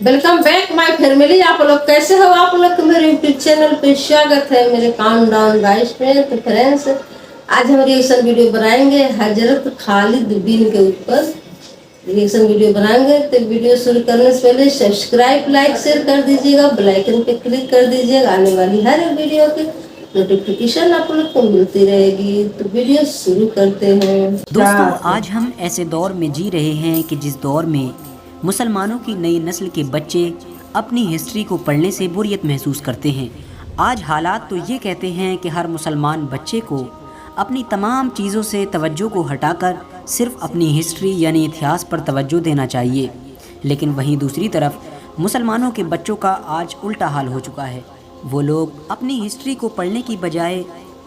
Welcome back my family. आप लोग कैसे हो? आप लोग के मेरे यूट्यूब चैनल पे स्वागत है मेरे काउंटडाउन गाइस में। तो फ्रेंड्स, आज हम रिएक्शन वीडियो बनाएंगे हजरत खालिद बिन के ऊपर रिएक्शन वीडियो बनाएंगे। तो वीडियो शुरू करने से पहले सब्सक्राइब, लाइक, शेयर कर दीजिएगा, बेल आइकन पे क्लिक कर दीजिएगा। आने वाली हर वीडियो की नोटिफिकेशन आप लोग को मिलती रहेगी। तो वीडियो शुरू करते हैं। दोस्तों, आज हम ऐसे दौर में जी रहे हैं कि जिस दौर में मुसलमानों की नई नस्ल के बच्चे अपनी हिस्ट्री को पढ़ने से बोरियत महसूस करते हैं। आज हालात तो ये कहते हैं कि हर मुसलमान बच्चे को अपनी तमाम चीज़ों से तवज्जो को हटाकर सिर्फ अपनी हिस्ट्री यानी इतिहास पर तवज्जो देना चाहिए। लेकिन वहीं दूसरी तरफ मुसलमानों के बच्चों का आज उल्टा हाल हो चुका है। वो लोग अपनी हिस्ट्री को पढ़ने की बजाय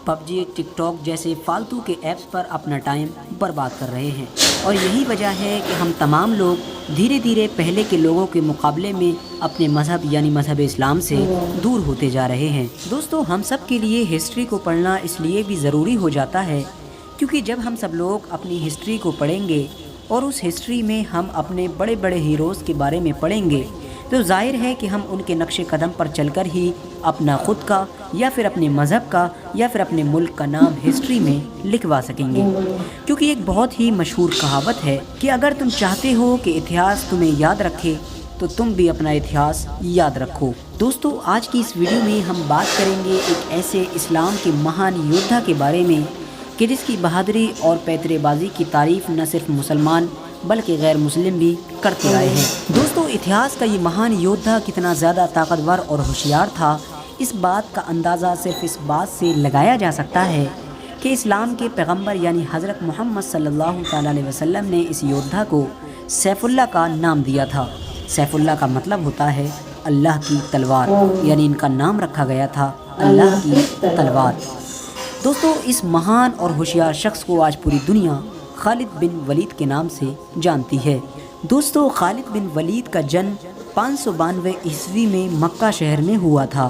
पबजी, टिकटॉक जैसे फालतू के ऐप्स पर अपना टाइम बर्बाद कर रहे हैं। और यही वजह है कि हम तमाम लोग धीरे धीरे पहले के लोगों के मुकाबले में अपने मज़हब यानी मज़हब इस्लाम से दूर होते जा रहे हैं। दोस्तों, हम सब के लिए हिस्ट्री को पढ़ना इसलिए भी ज़रूरी हो जाता है क्योंकि जब हम सब लोग अपनी हिस्ट्री को पढ़ेंगे और उस हिस्ट्री में हम अपने बड़े बड़े हीरोज़ के बारे में पढ़ेंगे तो जाहिर है कि हम उनके नक्शे कदम पर चलकर ही अपना ख़ुद का या फिर अपने मज़हब का या फिर अपने मुल्क का नाम हिस्ट्री में लिखवा सकेंगे। क्योंकि एक बहुत ही मशहूर कहावत है कि अगर तुम चाहते हो कि इतिहास तुम्हें याद रखे तो तुम भी अपना इतिहास याद रखो। दोस्तों, आज की इस वीडियो में हम बात करेंगे एक ऐसे इस्लाम के महान योद्धा के बारे में कि जिसकी बहादुरी और पैतरेबाजी की तारीफ़ न सिर्फ मुसलमान बल्कि गैर मुस्लिम भी करते आए हैं। दोस्तों, इतिहास का ये महान योद्धा कितना ज़्यादा ताकतवर और होशियार था, इस बात का अंदाज़ा सिर्फ इस बात से लगाया जा सकता है कि इस्लाम के पैगंबर यानी हज़रत मोहम्मद सल्लल्लाहु अलैहि वसल्लम ने इस योद्धा को सैफुल्लाह का नाम दिया था। सैफुल्लाह का मतलब होता है अल्लाह की तलवार, यानी इनका नाम रखा गया था अल्लाह की तलवार। दोस्तों, इस महान और होशियार शख्स को आज पूरी दुनिया खालिद बिन वलीद के नाम से जानती है। दोस्तों, खालिद बिन वलीद का जन्म 592 ईस्वी में मक्का शहर में हुआ था।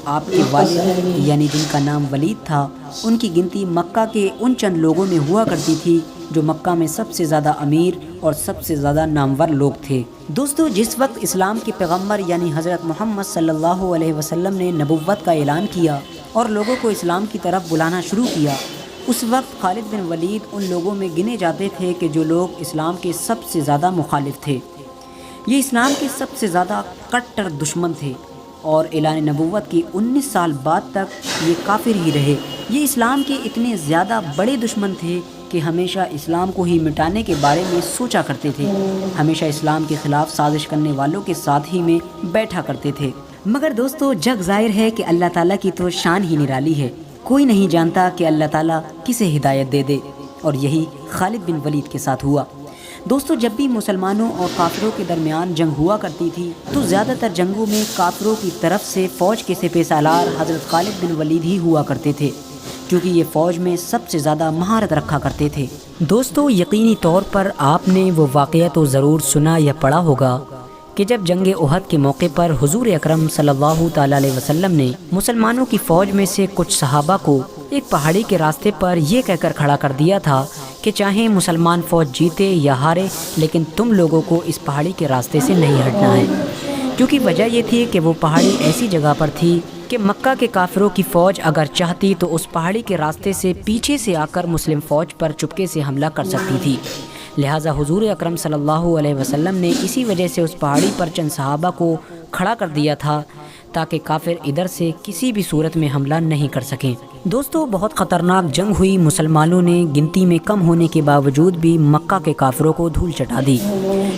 आपके वालिद यानी जिनका नाम वलीद था, उनकी गिनती मक्का के उन चंद लोगों में हुआ करती थी जो मक्का में सबसे ज़्यादा अमीर और सबसे ज़्यादा नामवर लोग थे। दोस्तों, जिस वक्त इस्लाम के पैगंबर यानी हज़रत मोहम्मद सल्लल्लाहु अलैहि वसल्लम ने नबुव्वत का ऐलान किया और लोगों को इस्लाम की तरफ बुलाना शुरू किया, उस वक्त खालिद बिन वलीद उन लोगों में गिने जाते थे कि जो लोग इस्लाम के सबसे ज़्यादा मुखालिफ थे। ये इस्लाम के सबसे ज़्यादा कट्टर दुश्मन थे और ऐलान नबुव्वत की 19 साल बाद तक ये काफिर ही रहे। ये इस्लाम के इतने ज़्यादा बड़े दुश्मन थे कि हमेशा इस्लाम को ही मिटाने के बारे में सोचा करते थे, हमेशा इस्लाम के ख़िलाफ़ साजिश करने वालों के साथ ही में बैठा करते थे। मगर दोस्तों, जग ज़ाहिर है कि अल्लाह ताला की तो शान ही निराली है। कोई नहीं जानता कि अल्लाह ताला किसे हिदायत दे दे, और यही खालिद बिन वलीद के साथ हुआ। दोस्तों, जब भी मुसलमानों और काफिरों के दरमियान जंग हुआ करती थी तो ज़्यादातर जंगों में काफिरों की तरफ से फ़ौज के सिपहसालार हज़रत खालिद बिन वलीद ही हुआ करते थे, क्योंकि ये फ़ौज में सबसे ज़्यादा महारत रखा करते थे। दोस्तों, यकीनी तौर पर आपने वो वाक़या तो ज़रूर सुना या पढ़ा होगा कि जब जंग उहद के मौके पर हुजूर अकरम सल्लल्लाहु ताला अलैहि वसल्लम ने मुसलमानों की फ़ौज में से कुछ सहाबा को एक पहाड़ी के रास्ते पर ये कहकर खड़ा कर दिया था कि चाहे मुसलमान फ़ौज जीते या हारे, लेकिन तुम लोगों को इस पहाड़ी के रास्ते से नहीं हटना है। क्योंकि वजह ये थी कि वो पहाड़ी ऐसी जगह पर थी कि मक्का के काफिरों की फ़ौज अगर चाहती तो उस पहाड़ी के रास्ते से पीछे से आकर मुस्लिम फ़ौज पर चुपके से हमला कर सकती थी। लिहाजा हुजूर अकरम सल्लल्लाहु अलैहि वसल्लम ने इसी वजह से उस पहाड़ी पर चंद सहाबा को खड़ा कर दिया था ताकि काफिर इधर से किसी भी सूरत में हमला नहीं कर सकें। दोस्तों, बहुत ख़तरनाक जंग हुई। मुसलमानों ने गिनती में कम होने के बावजूद भी मक्का के काफिरों को धूल चटा दी,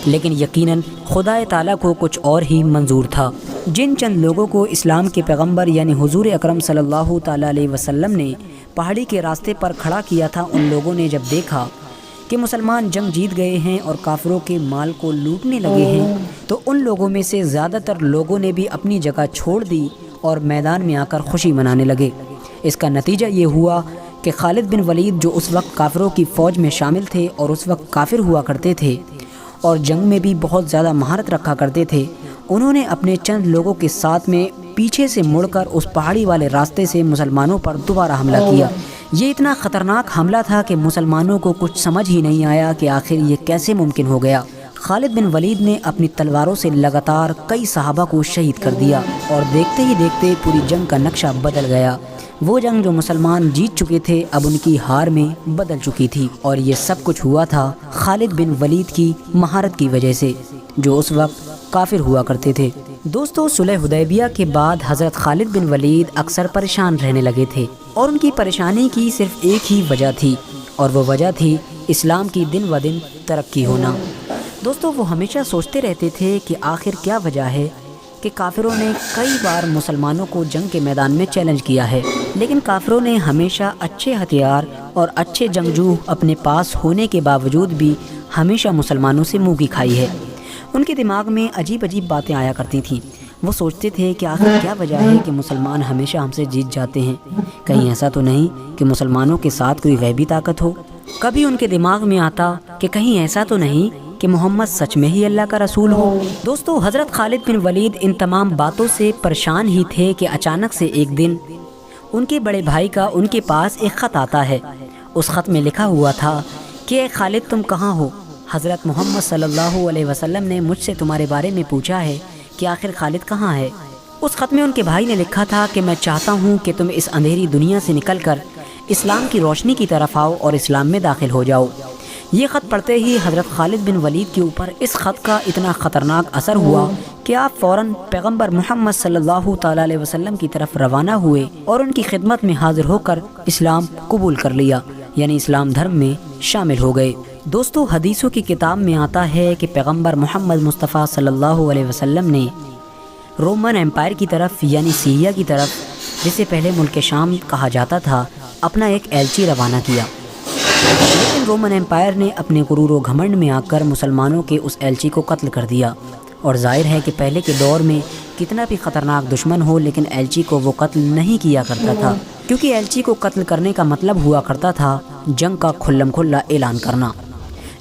लेकिन यकीनन खुदा ताला को कुछ और ही मंजूर था। जिन चंद लोगों को इस्लाम के पैगंबर यानी हुजूर अकरम सल्लल्लाहु ताला अलैहि वसल्लम ने पहाड़ी के रास्ते पर खड़ा किया था, उन लोगों ने जब देखा कि मुसलमान जंग जीत गए हैं और काफिरों के माल को लूटने लगे हैं, तो उन लोगों में से ज़्यादातर लोगों ने भी अपनी जगह छोड़ दी और मैदान में आकर खुशी मनाने लगे। इसका नतीजा ये हुआ कि खालिद बिन वलीद, जो उस वक्त काफिरों की फ़ौज में शामिल थे और उस वक्त काफिर हुआ करते थे और जंग में भी बहुत ज़्यादा महारत रखा करते थे, उन्होंने अपने चंद लोगों के साथ में पीछे से मुड़कर उस पहाड़ी वाले रास्ते से मुसलमानों पर दोबारा हमला किया। ये इतना ख़तरनाक हमला था कि मुसलमानों को कुछ समझ ही नहीं आया कि आखिर ये कैसे मुमकिन हो गया। خالد بن ولید نے اپنی تلواروں سے لگاتار کئی صحابہ کو شہید کر دیا اور دیکھتے ہی دیکھتے پوری جنگ کا نقشہ بدل گیا۔ وہ جنگ جو مسلمان جیت چکے تھے اب ان کی ہار میں بدل چکی تھی، اور یہ سب کچھ ہوا تھا خالد بن ولید کی مہارت کی وجہ سے، جو اس وقت کافر ہوا کرتے تھے۔ دوستو، صلح حدیبیہ کے بعد حضرت خالد بن ولید اکثر پریشان رہنے لگے تھے، اور ان کی پریشانی کی صرف ایک ہی وجہ تھی، اور وہ وجہ تھی اسلام کی دن و دن ترقی ہونا۔ دوستو، وہ ہمیشہ سوچتے رہتے تھے کہ آخر کیا وجہ ہے کہ کافروں نے کئی بار مسلمانوں کو جنگ کے میدان میں چیلنج کیا ہے، لیکن کافروں نے ہمیشہ اچھے ہتھیار اور اچھے جنگجو اپنے پاس ہونے کے باوجود بھی ہمیشہ مسلمانوں سے منہ کی کھائی ہے۔ ان کے دماغ میں عجیب عجیب باتیں آیا کرتی تھیں۔ وہ سوچتے تھے کہ آخر کیا وجہ ہے کہ مسلمان ہمیشہ ہم سے جیت جاتے ہیں، کہیں ایسا تو نہیں کہ مسلمانوں کے ساتھ کوئی غیبی طاقت ہو۔ کبھی ان کے دماغ میں آتا کہ کہیں ایسا تو نہیں کہ محمد سچ میں ہی اللہ کا رسول ہو۔ دوستو، حضرت خالد بن ولید ان تمام باتوں سے پریشان ہی تھے کہ اچانک سے ایک دن ان کے بڑے بھائی کا ان کے پاس ایک خط آتا ہے۔ اس خط میں لکھا ہوا تھا کہ اے خالد، تم کہاں ہو؟ حضرت محمد صلی اللہ علیہ وسلم نے مجھ سے تمہارے بارے میں پوچھا ہے کہ آخر خالد کہاں ہے۔ اس خط میں ان کے بھائی نے لکھا تھا کہ میں چاہتا ہوں کہ تم اس اندھیری دنیا سے نکل کر اسلام کی روشنی کی طرف آؤ اور اسلام میں داخل ہو جاؤ۔ یہ خط پڑھتے ہی حضرت خالد بن ولید کے اوپر اس خط کا اتنا خطرناک اثر ہوا کہ آپ فوراً پیغمبر محمد صلی اللہ تعالیٰ علیہ وسلم کی طرف روانہ ہوئے اور ان کی خدمت میں حاضر ہو کر اسلام قبول کر لیا، یعنی اسلام دھرم میں شامل ہو گئے۔ دوستو، حدیثوں کی کتاب میں آتا ہے کہ پیغمبر محمد مصطفیٰ صلی اللہ علیہ وسلم نے رومن امپائر کی طرف، یعنی سیریا کی طرف، جسے پہلے ملک شام کہا جاتا تھا، اپنا ایک ایلچی روانہ کیا، لیکن رومن امپائر نے اپنے غرور و گھمنڈ میں آ کر مسلمانوں کے اس ایلچی کو قتل کر دیا۔ اور ظاہر ہے کہ پہلے کے دور میں کتنا بھی خطرناک دشمن ہو، لیکن ایلچی کو وہ قتل نہیں کیا کرتا تھا، کیونکہ ایلچی کو قتل کرنے کا مطلب ہوا کرتا تھا جنگ کا کھلم کھلا اعلان کرنا۔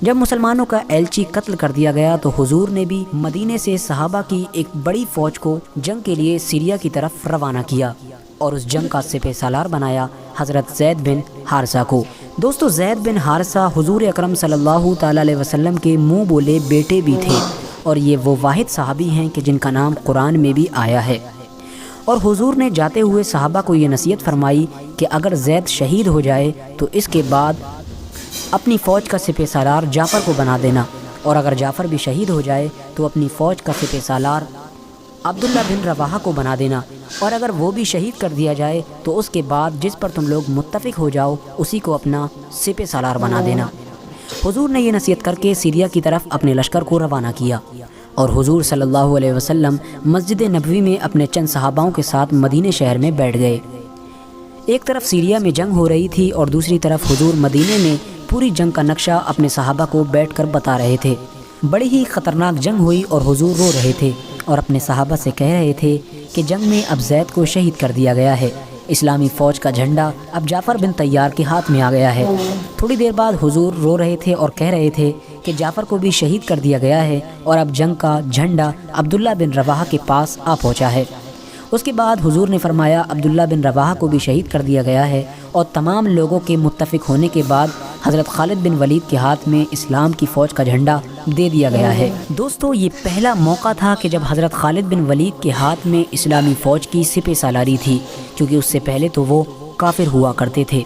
جب مسلمانوں کا ایلچی قتل کر دیا گیا تو حضور نے بھی مدینے سے صحابہ کی ایک بڑی فوج کو جنگ کے لیے سیریا کی طرف روانہ کیا، اور اس جنگ کا سپہ سالار بنایا حضرت زید بن حارثہ کو۔ دوستو، زید بن حارثہ حضور اکرم صلی اللہ تعالیٰ علیہ وسلم کے منہ بولے بیٹے بھی تھے، اور یہ وہ واحد صحابی ہیں کہ جن کا نام قرآن میں بھی آیا ہے۔ اور حضور نے جاتے ہوئے صحابہ کو یہ نصیحت فرمائی کہ اگر زید شہید ہو جائے تو اس کے بعد اپنی فوج کا سپہ سالار جعفر کو بنا دینا، اور اگر جعفر بھی شہید ہو جائے تو اپنی فوج کا سپہ سالار عبداللہ بن رواحہ کو بنا دینا، اور اگر وہ بھی شہید کر دیا جائے تو اس کے بعد جس پر تم لوگ متفق ہو جاؤ اسی کو اپنا سپہ سالار بنا دینا۔ حضور نے یہ نصیحت کر کے سیریا کی طرف اپنے لشکر کو روانہ کیا، اور حضور صلی اللہ علیہ وسلم مسجد نبوی میں اپنے چند صحاباؤں کے ساتھ مدینے شہر میں بیٹھ گئے۔ ایک طرف سیریا میں جنگ ہو رہی تھی اور دوسری طرف حضور مدینے میں پوری جنگ کا نقشہ اپنے صحابہ کو بیٹھ کر بتا رہے تھے۔ بڑی ہی خطرناک جنگ ہوئی اور حضور رو رہے تھے اور اپنے صحابہ سے کہہ رہے تھے کہ جنگ میں اب زید کو شہید کر دیا گیا ہے، اسلامی فوج کا جھنڈا اب جعفر بن طیار کے ہاتھ میں آ گیا ہے۔ تھوڑی دیر بعد حضور رو رہے تھے اور کہہ رہے تھے کہ جعفر کو بھی شہید کر دیا گیا ہے اور اب جنگ کا جھنڈا عبداللہ بن رواحہ کے پاس آ پہنچا ہے۔ اس کے بعد حضور نے فرمایا عبداللہ بن رواحہ کو بھی شہید کر دیا گیا ہے، اور تمام لوگوں کے متفق ہونے کے بعد حضرت خالد بن ولید کے ہاتھ میں اسلام کی فوج کا جھنڈا دے دیا گیا ہے۔ دوستو، یہ پہلا موقع تھا کہ جب حضرت خالد بن ولید کے ہاتھ میں اسلامی فوج کی سپہ سالاری تھی، کیونکہ اس سے پہلے تو وہ کافر ہوا کرتے تھے۔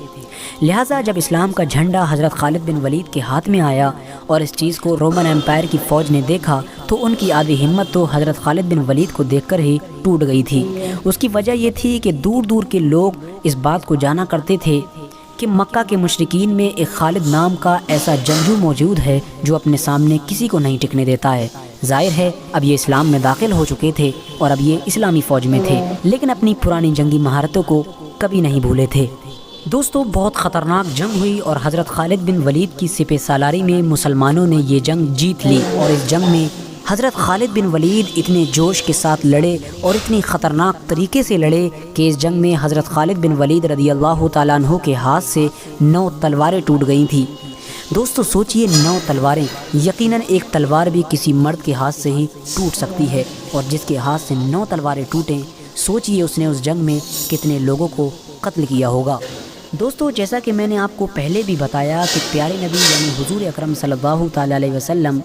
لہٰذا جب اسلام کا جھنڈا حضرت خالد بن ولید کے ہاتھ میں آیا اور اس چیز کو رومن امپائر کی فوج نے دیکھا تو ان کی آدھی ہمت تو حضرت خالد بن ولید کو دیکھ کر ہی ٹوٹ گئی تھی۔ اس کی وجہ یہ تھی کہ دور دور کے لوگ اس بات کو جانا کرتے تھے کہ مکہ کے مشرکین میں ایک خالد نام کا ایسا جنگجو موجود ہے جو اپنے سامنے کسی کو نہیں ٹکنے دیتا ہے۔ ظاہر ہے اب یہ اسلام میں داخل ہو چکے تھے اور اب یہ اسلامی فوج میں تھے، لیکن اپنی پرانی جنگی مہارتوں کو کبھی نہیں بھولے تھے۔ دوستو، بہت خطرناک جنگ ہوئی اور حضرت خالد بن ولید کی سپہ سالاری میں مسلمانوں نے یہ جنگ جیت لی، اور اس جنگ میں حضرت خالد بن ولید اتنے جوش کے ساتھ لڑے اور اتنی خطرناک طریقے سے لڑے کہ اس جنگ میں حضرت خالد بن ولید رضی اللہ تعالیٰ عنہ کے ہاتھ سے 9 تلواریں ٹوٹ گئی تھیں۔ دوستو سوچئے 9 تلواریں، یقیناً ایک تلوار بھی کسی مرد کے ہاتھ سے ہی ٹوٹ سکتی ہے، اور جس کے ہاتھ سے 9 تلواریں ٹوٹیں، سوچئے اس نے اس جنگ میں کتنے لوگوں کو قتل کیا ہوگا۔ دوستو، جیسا کہ میں نے آپ کو پہلے بھی بتایا کہ پیارے نبی یعنی حضور اکرم صلی اللہ تعالیٰ علیہ وسلم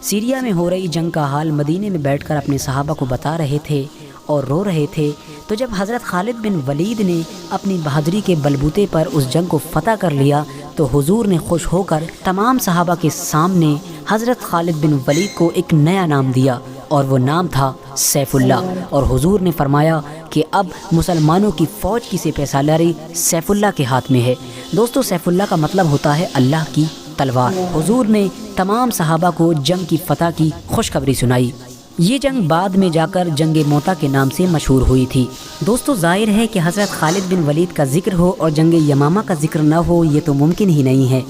सीरिया में हो रही जंग का हाल मदीने में बैठकर अपने सहाबा को बता रहे थे और रो रहे थे। तो जब हज़रत खालिद बिन वलीद ने अपनी बहादुरी के बलबूते पर उस जंग को फ़तह कर लिया तो हुजूर ने खुश होकर तमाम सहाबा के सामने हज़रत खालिद बिन वलीद को एक नया नाम दिया और वो नाम था सैफुल्लाह। और हुजूर ने फरमाया कि अब मुसलमानों की फ़ौज की सिपहसालारी सैफुल्लाह के हाथ में है। दोस्तों, सैफुल्लाह का मतलब होता है अल्लाह की तलवार। हुजूर ने तमाम सहाबा को जंग की फ़तह की खुशखबरी सुनाई। ये जंग बाद में जाकर जंग मोता के नाम से मशहूर हुई थी। दोस्तों, जाहिर है कि हज़रत खालिद बिन वलीद का जिक्र हो और जंग यमामा का जिक्र न हो, ये तो मुमकिन ही नहीं है।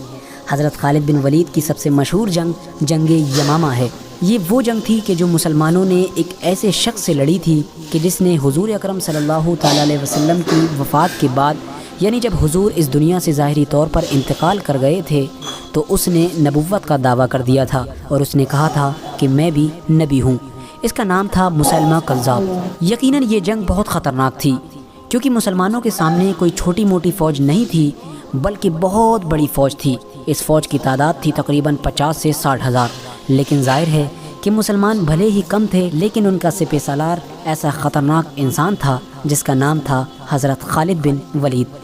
हज़रत खालिद बिन वलीद की सबसे मशहूर जंग जंग यमामा है। ये वो जंग थी कि जो मुसलमानों ने एक ऐसे शख्स से लड़ी थी कि जिसने हुजूर अकरम सल्लल्लाहु ताला अलैहि वसल्लम की वफ़ात के बाद, यानी जब हुजूर इस दुनिया से ज़ाहिरी तौर पर इंतकाल कर गए थे, तो उसने नबुव्वत का दावा कर दिया था और उसने कहा था कि मैं भी नबी हूँ। इसका नाम था मुसलमा कज़्ज़ाब। यकीनन ये जंग बहुत ख़तरनाक थी क्योंकि मुसलमानों के सामने कोई छोटी मोटी फ़ौज नहीं थी बल्कि बहुत बड़ी फ़ौज थी। इस फ़ौज की तादाद थी तकरीबन 50 से 60 हज़ार। लेकिन जाहिर है कि मुसलमान भले ही कम थे लेकिन उनका सिपहसालार ऐसा ख़तरनाक इंसान था जिसका नाम था हज़रत खालिद बिन वलीद।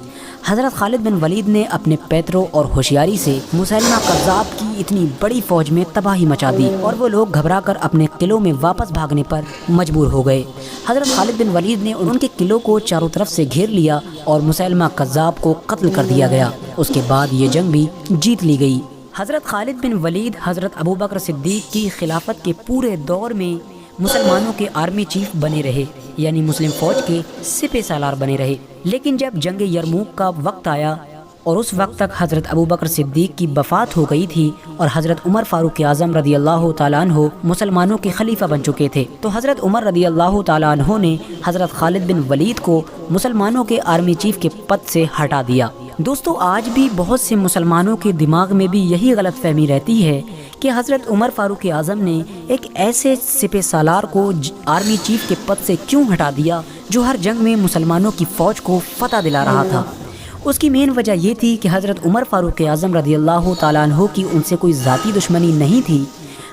हज़रत खालिद बिन वलीद ने अपने पैतरों और होशियारी से मुसलमा कज़्ज़ाब की इतनी बड़ी फ़ौज में तबाही मचा दी और वो लोग घबरा कर अपने किलों में वापस भागने पर मजबूर हो गए। हज़रत खालिद बिन वलीद ने उनके किलों को चारों तरफ से घेर लिया और मुसलमा कज़्ज़ाब को कत्ल कर दिया गया। उसके बाद ये जंग भी जीत ली गई। हज़रत खालिद बिन वलीद हज़रत अबू बकर सिद्दीक़ की खिलाफत के पूरे दौर में मुसलमानों के आर्मी चीफ बने रहे, यानी मुस्लिम फ़ौज के सिपहसालार बने रहे। लेकिन जब जंग यरमूक का वक्त आया और उस वक्त तक हज़रत अबू बकर सिद्दीक़ की वफ़ात हो गई थी और हज़रत उमर फ़ारूक आज़म रदी अल्लाह ताला अन्हो मुसलमानों के खलीफा बन चुके थे, तो हज़रत उमर रदी अल्लाह ताला अन्हो ने हज़रत खालिद बिन वलीद को मुसलमानों के आर्मी चीफ के पद से हटा दिया। दोस्तों, आज भी बहुत से मुसलमानों के दिमाग में भी यही गलत फहमी रहती है कि हज़रत उमर फ़ारूक आज़म ने एक ऐसे सिपहसालार को आर्मी चीफ के पद से क्यों हटा दिया जो हर जंग में मुसलमानों की फ़ौज को फ़तह दिला रहा था। उसकी मेन वजह ये थी कि हज़रत उमर फ़ारूक आज़म रदी अल्लाह ताला अन्हो की उनसे कोई ज़ाती दुश्मनी नहीं थी,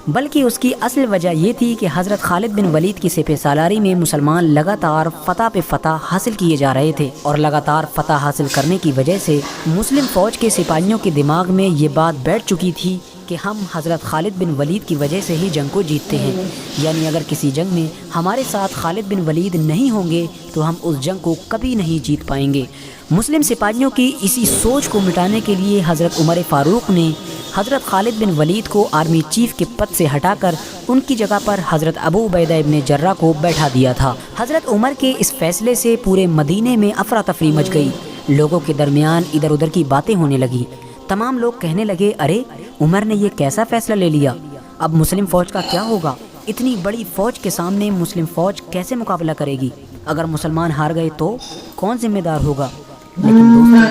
बल्कि उसकी असल वजह ये थी कि हज़रत खालिद बिन वलीद की सिपहसालारी में मुसलमान लगातार फ़तह पे फ़तह हासिल किए जा रहे थे और लगातार फ़तह हासिल करने की वजह से मुस्लिम फ़ौज के सिपाहियों के दिमाग में ये बात बैठ चुकी थी कि हम हज़रत खालिद बिन वलीद की वजह से ही जंग को जीतते हैं, यानी अगर किसी जंग में हमारे साथ खालिद बिन वलीद नहीं होंगे तो हम उस जंग को कभी नहीं जीत पाएंगे। मुस्लिम सिपाहियों की इसी सोच को मिटाने के लिए हज़रत उमर फ़ारूक ने हज़रत खालिद बिन वलीद को आर्मी चीफ के पद से हटाकर उनकी जगह पर हज़रत अबू उबैदा इब्न जर्रा को बैठा दिया था। हज़रत उमर के इस फैसले से पूरे मदीने में अफरा तफरी मच गई। लोगों के दरमियान इधर उधर की बातें होने लगी। तमाम लोग कहने लगे, अरे उमर ने ये कैसा फ़ैसला ले लिया, अब मुस्लिम फ़ौज का क्या होगा? इतनी बड़ी फ़ौज के सामने मुस्लिम फ़ौज कैसे मुकाबला करेगी? अगर मुसलमान हार गए तो कौन जिम्मेदार होगा? लेकिन दोस्तों,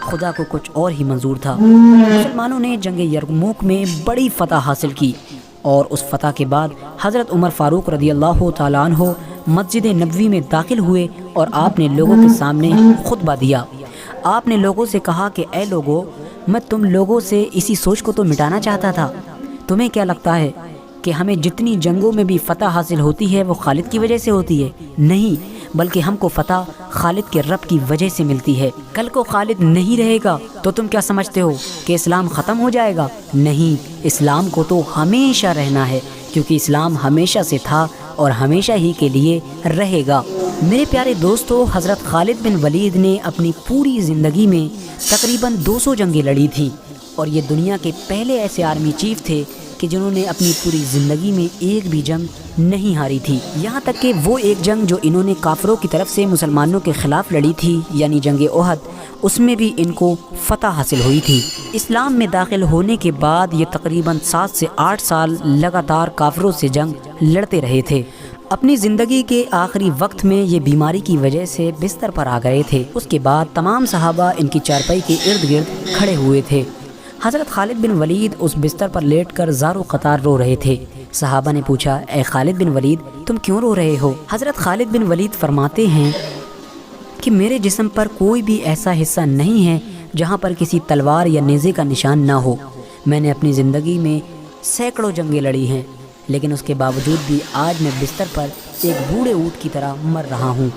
खुदा को कुछ और ही मंजूर था। मुसलमानों ने जंग यरमूक में बड़ी फ़तह हासिल की और उस फ़तह के बाद हज़रत उमर फ़ारूक रदी अल्लाह ताला अन्हो मस्जिद नबवी में दाखिल हुए और आपने लोगों के सामने खुतबा दिया। आपने लोगों से कहा कि ए लोगों, मैं तुम लोगों से इसी सोच को तो मिटाना चाहता था। तुम्हें क्या लगता है कि हमें जितनी जंगों में भी फ़तह हासिल होती है वो खालिद की वजह से होती है? नहीं, बल्कि हमको फ़तह खालिद के रब की वजह से मिलती है। कल को खालिद नहीं रहेगा तो तुम क्या समझते हो कि इस्लाम ख़त्म हो जाएगा? नहीं, इस्लाम को तो हमेशा रहना है, क्योंकि इस्लाम हमेशा से था और हमेशा ही के लिए रहेगा। मेरे प्यारे दोस्तों, हज़रत खालिद बिन वलीद ने अपनी पूरी ज़िंदगी में तकरीबन 200 जंगें लड़ी थी और ये दुनिया के पहले ऐसे आर्मी चीफ थे कि जिन्होंने अपनी पूरी ज़िंदगी में एक भी जंग नहीं हारी थी। यहाँ तक कि वो एक जंग जो इन्होंने काफिरों की तरफ से मुसलमानों के ख़िलाफ़ लड़ी थी, यानी जंग ओहद, उसमें भी इनको फ़तह हासिल हुई थी। इस्लाम में दाखिल होने के बाद ये तकरीबन 7 से 8 साल लगातार काफिरों से जंग लड़ते रहे थे। अपनी ज़िंदगी के आखिरी वक्त में ये बीमारी की वजह से बिस्तर पर आ गए थे। उसके बाद तमाम सहाबा इनकी चारपाई के इर्द गिर्द खड़े हुए थे। हज़रत खालिद बिन वलीद उस बिस्तर पर लेटकर ज़ारो क़तार रो रहे थे। सहाबा ने पूछा, ए खालिद बिन वलीद, तुम क्यों रो रहे हो? हज़रत खालिद बिन वलीद फरमाते हैं कि मेरे जिस्म पर कोई भी ऐसा हिस्सा नहीं है जहाँ पर किसी तलवार या नेज़े का निशान ना हो। मैंने अपनी ज़िंदगी में सैकड़ों जंगें लड़ी हैं, लेकिन उसके बावजूद भी आज मैं बिस्तर पर एक बूढ़े ऊँट की तरह मर रहा हूँ।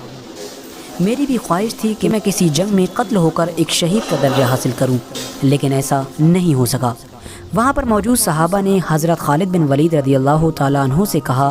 मेरी भी ख्वाहिश थी कि मैं किसी जंग में कत्ल होकर एक शहीद का दर्जा हासिल करूं, लेकिन ऐसा नहीं हो सका। वहाँ पर मौजूद सहाबा ने हज़रत खालिद बिन वलीद रदी अल्लाह ताला अन्हु से कहा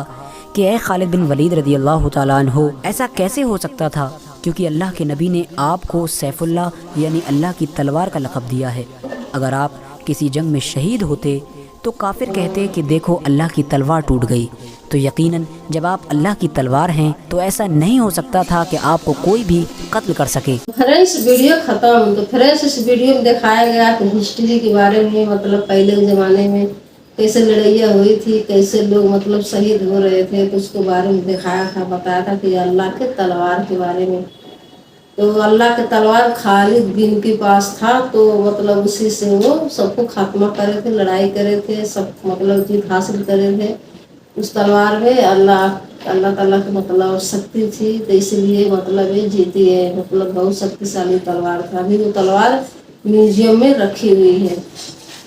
कि ए खालिद बिन वलीद रदी अल्लाह ताला अन्हु, ऐसा कैसे हो सकता था, क्योंकि अल्लाह के नबी ने आपको सैफुल्लाह यानी अल्लाह की तलवार का लक़ब दिया है। अगर आप किसी जंग में शहीद होते तो काफिर कहते कि देखो अल्लाह की तलवार टूट गई, तो यकीनन जब आप अल्लाह की तलवार हैं तो ऐसा नहीं हो सकता था कि आपको कोई भी कत्ल कर सके। फ्रेंड्स वीडियो खत्म। तो फ्रेंड्स इस वीडियो में दिखाया गया कि हिस्ट्री के बारे में, मतलब पहले के ज़माने में कैसे लड़ाइयाँ हुई थी, कैसे लोग मतलब शहीद हो रहे थे, तो उसके बारे में दिखाया था, बताया था कि अल्लाह के तलवार के बारे में। तो अल्लाह के तलवार खालिद बिन के पास था, तो मतलब उसी से वो सबको खात्मा करे थे, लड़ाई करे थे, सब मतलब जीत हासिल करे थे। उस तलवार में अल्लाह ताला की मतलब शक्ति थी, तो इसलिए मतलब ये जीती है, मतलब बहुत शक्तिशाली तलवार था। अभी वो तलवार म्यूजियम में रखी हुई है।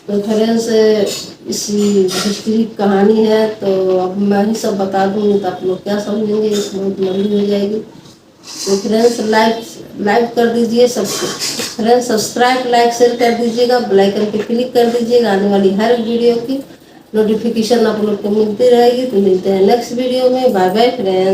तो फ्रेंड्स इसी हिस्ट्री कहानी है, तो अब मैं ही सब बता दूँगी तो आप लोग क्या समझेंगे, इस बहुत लंबी हो जाएगी। तो फ्रेंड्स लाइक कर दीजिए, सब फ्रेंड्स सब्सक्राइब, लाइक, शेयर कर दीजिएगा, बेल आइकन पे क्लिक कर दीजिएगा। आने वाली हर वीडियो की नोटिफिकेशन आप लोग को मिलती रहेगी। तो मिलते हैं नेक्स्ट वीडियो में। Bye bye friends.